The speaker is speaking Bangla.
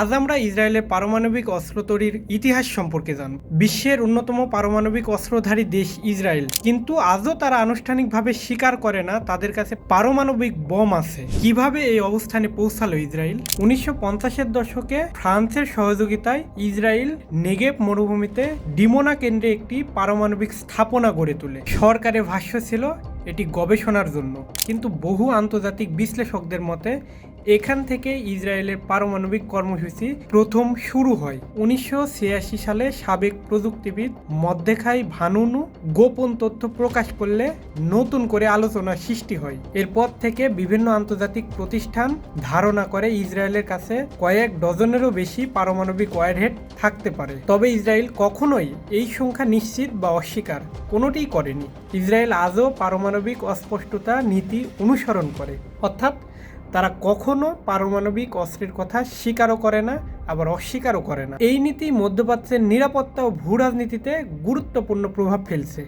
আজ আমরা ইসরায়েলের পারমাণবিক অস্ত্র তৈরির ইতিহাস সম্পর্কে জানব। বিশ্বের অন্যতম পারমাণবিক অস্ত্রধারী দেশ ইসরায়েল, কিন্তু আজও তারা আনুষ্ঠানিকভাবে স্বীকার করে না তাদের কাছে পারমাণবিক বোম আছে। কিভাবে এই অবস্থানে পৌঁছালো ইসরায়েল? 1950-এর দশকে ফ্রান্সের সহযোগিতায় ইসরায়েল নেগেভ মরুভূমিতে ডিমোনা কেন্দ্রে একটি পারমাণবিক স্থাপনা গড়ে তোলে। সরকারের ভাষ্য ছিল এটি গবেষণার জন্য, কিন্তু বহু আন্তর্জাতিক বিশ্লেষকদের মতে এখান থেকে ইসরায়েলের পারমাণবিক কর্মসূচি প্রথম শুরু হয়। 1986 সালে সাবেক প্রযুক্তিবিদ মর্দেখাই ভানুনু গোপন তথ্য প্রকাশ করলে নতুন করে আলোচনার সৃষ্টি হয়। এরপর থেকে বিভিন্ন আন্তর্জাতিক প্রতিষ্ঠান ধারণা করে ইসরায়েলের কাছে কয়েক ডজনেরও বেশি পারমাণবিক ওয়ারহেড থাকতে পারে। তবে ইসরায়েল কখনোই এই সংখ্যা নিশ্চিত বা অস্বীকার কোনোটিই করেনি। ইসরায়েল আজও পারমাণবিক অস্পষ্টতা নীতি অনুসরণ করে, অর্থাৎ তারা কখনো পারমাণবিক অস্ত্রের কথা স্বীকারও করে না, আবার অস্বীকারও করে না। এই নীতি মধ্যপ্রাচ্যের নিরাপত্তা ও ভূ রাজনীতিতে গুরুত্বপূর্ণ প্রভাব ফেলছে।